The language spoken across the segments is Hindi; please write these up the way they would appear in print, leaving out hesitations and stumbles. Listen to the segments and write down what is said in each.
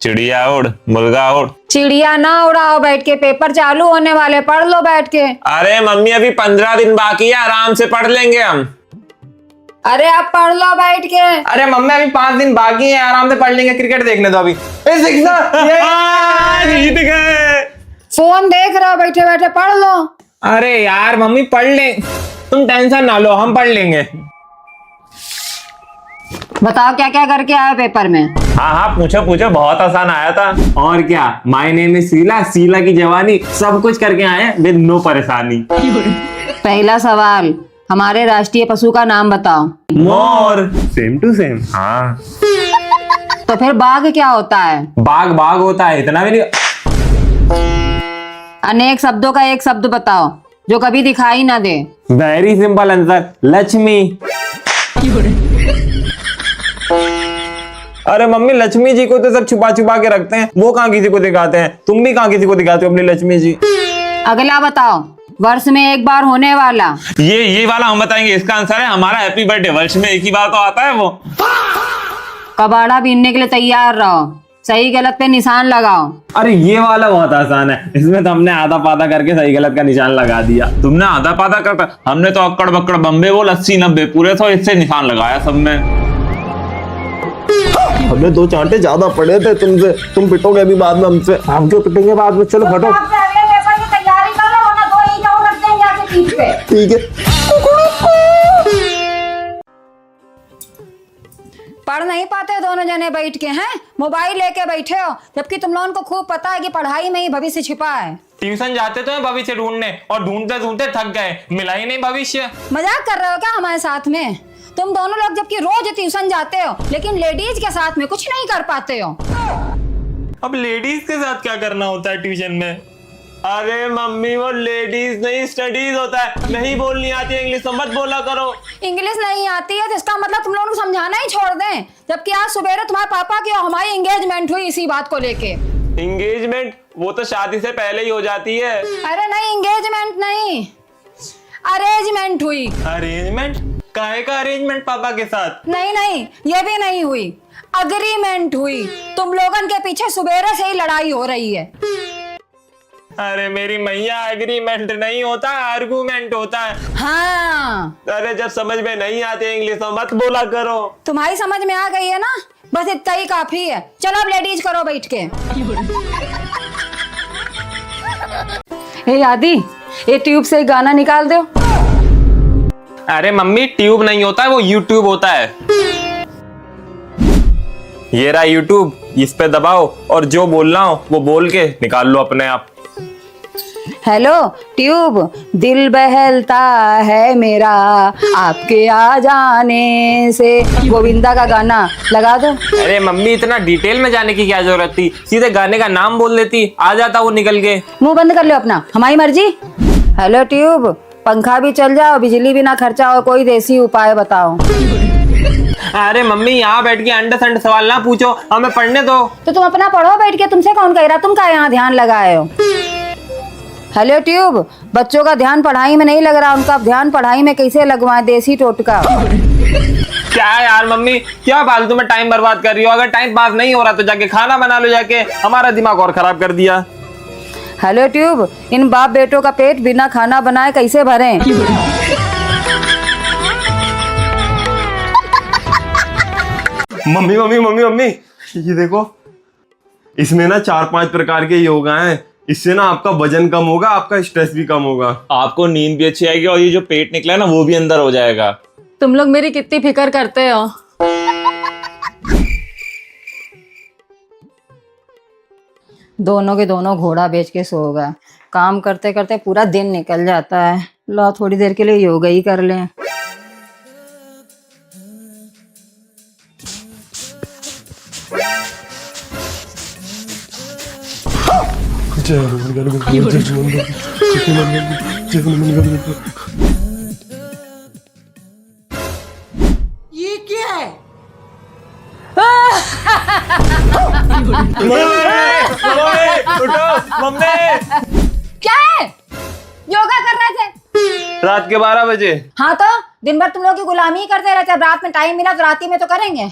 चिड़िया उड़, मुर्गा उड़। चिड़िया ना उड़ाओ, बैठ के पेपर चालू होने वाले, पढ़ लो बैठ के। अरे मम्मी अभी 15 दिन बाकी है, आराम से पढ़ लेंगे हम। अरे आप पढ़ लो बैठ के। अरे मम्मी अभी 5 दिन बाकी है, आराम से पढ़ लेंगे। क्रिकेट देखने दो अभी। जीत गए। फोन देख रहे हो बैठे बैठे, पढ़ लो। अरे यार मम्मी पढ़ ले, तुम टेंशन ना लो, हम पढ़ लेंगे। बताओ क्या क्या करके आए पेपर में। हाँ हाँ पूछो पूछो, बहुत आसान आया था। और क्या, my name is Sheila, Sheila की जवानी, सब कुछ करके आए विद नो परेशानी। पहला सवाल, हमारे राष्ट्रीय पशु का नाम बताओ। मोर। Same to same. हाँ तो फिर बाघ क्या होता है? बाघ बाघ होता है, इतना भी नहीं। अनेक शब्दों का एक शब्द बताओ जो कभी दिखाई ना दे। Very simple answer, Lakshmi. अरे मम्मी लक्ष्मी जी को तो सब छुपा छुपा के रखते हैं, वो कहाँ किसी को दिखाते हैं। तुम भी कहाँ किसी को दिखाते हो अपनी लक्ष्मी जी। अगला बताओ, वर्ष में एक बार होने वाला। ये वाला हम बताएंगे, इसका आंसर है हमारा हैप्पी बर्थडे। वर्ष में एक ही बार तो आता है वो। कबाड़ा बीनने के लिए तैयार रहो, सही गलत पे निशान लगाओ। अरे ये वाला बहुत आसान है, इसमें तो हमने आधा पादा करके सही गलत का निशान लगा दिया। तुमने आधा पादा करता, हमने तो अक्कड़ बक्कड़ बम्बे बोल 80-90 पूरे तो इससे निशान लगाया सब में। हमें 2 चांटे ज्यादा पड़े थे तुमसे, तुम पिटोगे अभी बाद में हमसे। हम क्यों पिटेंगे बाद में, चलो फटो। तैयारी कर लो वरना 2 ईंट और रख देंगे आके पीठ पे। ठीक है। पढ़ नहीं पाते दोनों जने बैठ के, हैं मोबाइल लेके बैठे हो, जबकि तुम लोगों को खूब पता है कि पढ़ाई में ही भविष्य छिपा है। ट्यूशन जाते तो हैं भविष्य ढूंढने, और ढूंढते ढूंढते थक गए, मिला ही नहीं भविष्य। मजाक कर रहे हो क्या हमारे साथ में? तुम दोनों लोग जबकि रोज ट्यूशन जाते हो, लेकिन लेडीज के साथ में कुछ नहीं कर पाते हो। अब लेडीज के साथ क्या करना होता है ट्यूशन में? अरे मम्मी वो लेडीज नहीं स्टडीज होता है, नहीं बोलनी आती है इंग्लिश तो मत बोला करो। इंग्लिश नहीं आती है तो इसका मतलब तुम लोगों को समझाना ही छोड़ दें, जबकि आज सुबह तुम्हारे पापा की और हमारी एंगेजमेंट हुई इसी बात को लेके। एंगेजमेंट वो तो शादी से पहले ही हो जाती है। अरे नहीं, एंगेजमेंट नहीं, अरेंजमेंट हुई। अरेंजमेंट? काहे का अरेंजमेंट पापा के साथ? नहीं नहीं, ये भी नहीं हुई, अग्रीमेंट हुई। तुम लोगन के पीछे सुबेरे से ही लड़ाई हो रही है। अरे मेरी मैया, एग्रीमेंट नहीं होता, आर्गुमेंट होता है। हाँ, अरे जब समझ में नहीं आती इंग्लिश तो मत बोला करो। तुम्हारी समझ में आ गई है ना, बस इतना ही काफी है। चलो अब लेडीज करो बैठ के। हे आदि, ये ट्यूब से गाना निकाल दो। अरे मम्मी ट्यूब नहीं होता है, वो यूट्यूब होता है। ये रहा यूट्यूब, इस पे दबाओ और जो बोलना हो वो बोल के निकाल लो अपने आप। हेलो ट्यूब, दिल बहलता है मेरा आपके आ जाने से, गोविंदा का गाना लगा दो। अरे मम्मी इतना डिटेल में जाने की क्या जरूरत थी, सीधे गाने का नाम बोल देती, आ जाता वो निकल के। मुंह बंद कर लो अपना, हमारी मर्जी। हेलो ट्यूब, पंखा भी चल जाओ, बिजली भी ना खर्चा हो, कोई देसी उपाय बताओ। अरे मम्मी यहाँ बैठ के अंडे संडे सवाल ना पूछो, हमें पढ़ने दो। तो तुम अपना पढ़ो बैठ के, तुमसे कौन कह रहा, तुम क्या यहाँ ध्यान लगाए हो। हेलो ट्यूब, बच्चों का ध्यान पढ़ाई में नहीं लग रहा, उनका ध्यान पढ़ाई में कैसे लगवाएं, देसी टोटका। क्या यार मम्मी, क्या फालतू में टाइम बर्बाद कर रही हो? अगर टाइम पास नहीं हो रहा तो जाके खाना बना लो, जाके हमारा दिमाग और खराब कर दिया। हेलो ट्यूब, इन बाप बेटों का पेट बिना खाना बनाए कैसे भरें? मम्मी मम्मी मम्मी मम्मी, ये देखो, इसमें ना 4-5 प्रकार के योगा हैं। इससे ना आपका वजन कम होगा, आपका स्ट्रेस भी कम होगा, आपको नींद भी अच्छी आएगी और ये जो पेट निकला है ना वो भी अंदर हो जाएगा। तुम लोग मेरी कितनी फिक्र करते हो। दोनों के दोनों घोड़ा बेच के सो गए, काम करते करते पूरा दिन निकल जाता है। लो थोड़ी देर के लिए योगा ही कर लें। ये क्या है? मम्मी क्या है? योगा कर रहे थे रात के 12 बजे। हाँ तो दिन भर तुम लोग की गुलामी ही करते रहते हैं, रात में टाइम मिला तो रात ही में तो करेंगे।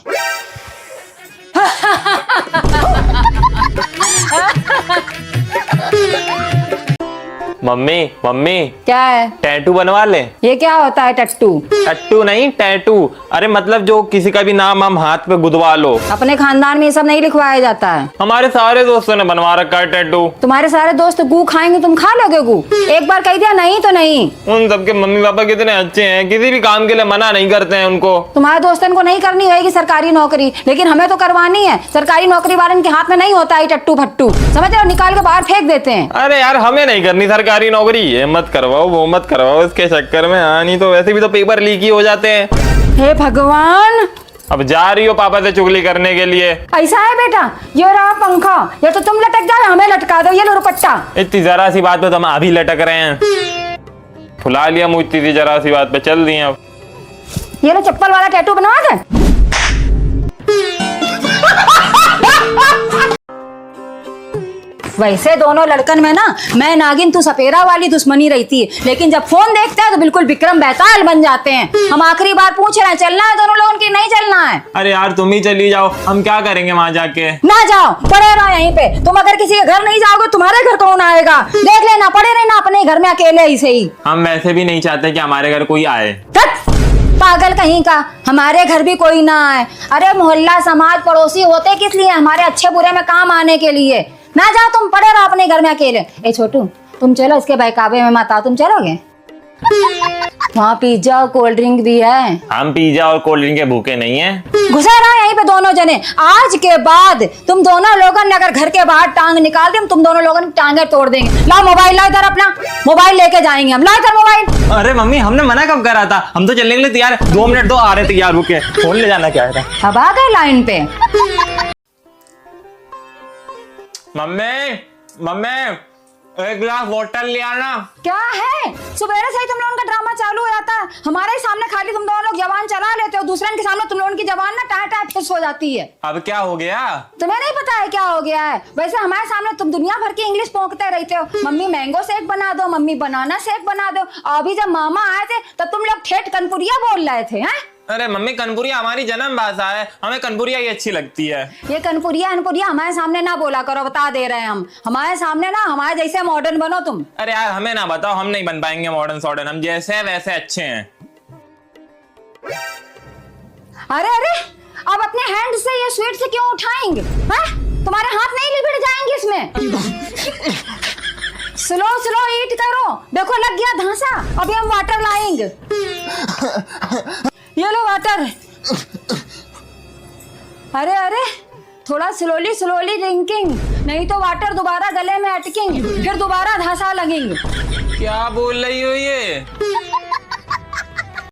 मम्मी मम्मी क्या है? टैटू बनवा ले। ये क्या होता है टट्टू? टट्टू नहीं, टैटू। अरे मतलब जो किसी का भी नाम हम हाथ पे गुदवा लो। अपने खानदान में ये सब नहीं लिखवाया जाता है। हमारे सारे दोस्तों ने बनवा रखा है टैटू। तुम्हारे सारे दोस्त गू खाएंगे, तुम खा लोगे गू? एक बार कह दिया नहीं तो नहीं। उन सबके मम्मी पापा कितने अच्छे हैं, किसी भी काम के लिए मना नहीं करते हैं उनको। तुम्हारे दोस्तन को नहीं करनी होगी सरकारी नौकरी, लेकिन हमें तो करवानी है। सरकारी नौकरी वाले के हाथ में नहीं होता है टट्टू फट्टू, समझ रहे हो? निकाल के बाहर फेंक देते हैं। अरे यार हमें नहीं करनी सरकारी नौकरी, ये मत करवाओ वो मत करवाओ इसके चक्कर में। हाँ नहीं तो वैसे भी तो पेपर लीक ही हो जाते हैं। हे भगवान, अब जा रही हो पापा से चुगली करने के लिए? ऐसा है बेटा, ये रहा पंखा, ये तो तुम लटक जाओ, हमें लटका दो। ये लो दुपट्टा। इतनी जरा सी बात पे तो हम अभी लटक रहे हैं। फुला लिया मुझ इतनी जरा सी बात पे, चल दिए अब। ये लो चप्पल वाला टैटू बनवा दे। वैसे दोनों लड़कन में ना मैं नागिन तू सपेरा वाली दुश्मनी रहती है, लेकिन जब फोन देखते हैं तो बिल्कुल विक्रम बेताल बन जाते हैं। हम आखिरी बार पूछ रहे हैं, चलना है दोनों लोगों की? नहीं चलना है। अरे यार तुम ही चली जाओ, हम क्या करेंगे वहां जाके? ना जाओ, पड़े रहो यहीं पे। तुम अगर किसी के घर नहीं जाओगे तुम्हारे घर कौन आएगा? देख लेना, पड़े रहना अपने घर में अकेले ऐसे ही। हम वैसे भी नहीं चाहते कि हमारे घर कोई आए। पागल कहीं का, हमारे घर भी कोई ना आए। अरे मोहल्ला समाज पड़ोसी होते किस लिए? हमारे अच्छे बुरे में काम आने के लिए। ना जाओ, तुम पड़े रहो अपने घर में अकेले। ए छोटू, तुम चलो इसके बहकावे में मत आओ। तुम चलोगे? वहाँ पिज्जा और कोल्ड ड्रिंक भी है। हम पिज्जा और कोल्ड ड्रिंक के भूखे नहीं है। घुसे रहो यहीं पे दोनों जने। आज के बाद तुम दोनों लोगों ने अगर घर के बाहर टांग निकाल दी, तुम दोनों लोगों की टांगे तोड़ देंगे। लाओ मोबाइल, लाओ इधर अपना मोबाइल लेके जाएंगे हम। लाओ इधर मोबाइल। अरे मम्मी हमने मना कब करा था? हम तो चलने के लिए तैयार है। 2 मिनट दो, आ रहे तैयार होके। फोन ले जाना क्या है? अब आ गए लाइन पे। मम्मी मम्मी एक गिलास वाटर ले आना। क्या है? सुबह से ही तुम लोगों का ड्रामा चालू हो जाता है। हमारे ही सामने खाली तुम दोनों लोग जबान चला लेते हो, दूसरे के सामने तुम लोगों की जबान ना टाट टाट फिस हो जाती है। अब क्या हो गया? तुम्हें नहीं पता है क्या हो गया है? वैसे हमारे सामने तुम दुनिया भर की इंग्लिश पोंकते रहते हो। मम्मी मैंगो शेक बना दो, मम्मी बनाना शेक बना दो। अभी जब मामा आए थे तब तुम लोग ठेठ कनपुरिया बोल रहे थे। हैं? अरे मम्मी कनपुरिया हमारी जन्म भाषा है, हमें कनपुरिया ही अच्छी लगती है। ये कनपुरिया अनपुरिया हमारे सामने ना बोला करो, बता दे रहे हैं हम। हमारे सामने ना हमारे जैसे मॉडर्न बनो तुम। अरे यार हमें ना बताओ, हम नहीं बन पाएंगे मॉडर्न सॉडर्न, हम जैसे हैं वैसे अच्छे हैं। अरे अरे, अब अपने हैंड से ये स्वीट से क्यों उठाएंगे? तुम्हारे हाथ नहीं लिपट जाएंगे इसमें। स्लो स्लो ईट करो, देखो लग गया धांसा। अभी हम वाटर लाएंगे। ये लो वाटर। अरे अरे, थोड़ा स्लोली स्लोली ड्रिंकिंग, नहीं तो वाटर दोबारा गले में अटकेंगे, फिर दोबारा धांसा लगेंगे। क्या बोल रही हो ये?